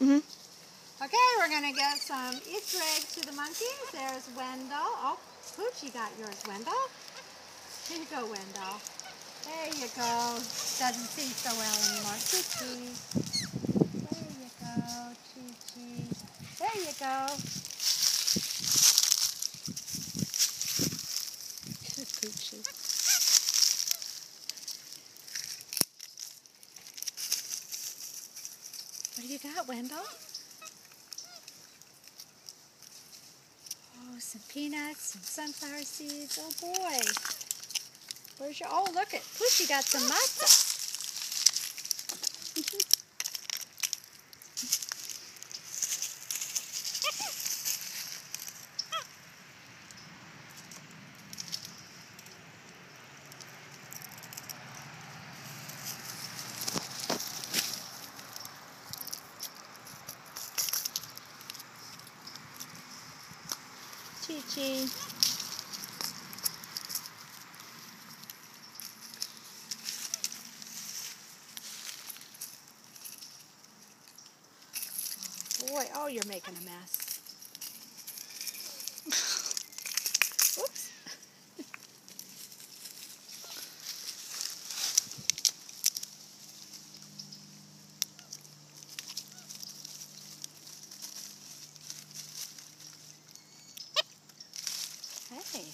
Mm-hmm. Okay, we're going to get some Easter eggs to the monkeys. There's Wendell. Oh, Poochie got yours, Wendell. Here you go, Wendell. There you go. Doesn't see so well anymore. Chi-Chi. There you go, Chi-Chi. There you go. Poochie. What do you got, Wendell? Oh, some peanuts, some sunflower seeds. Oh, boy. Where's your... Oh, look at... Poochie got some matzah. Chi-Chi. Boy, oh, you're making a mess. Oops. Hey.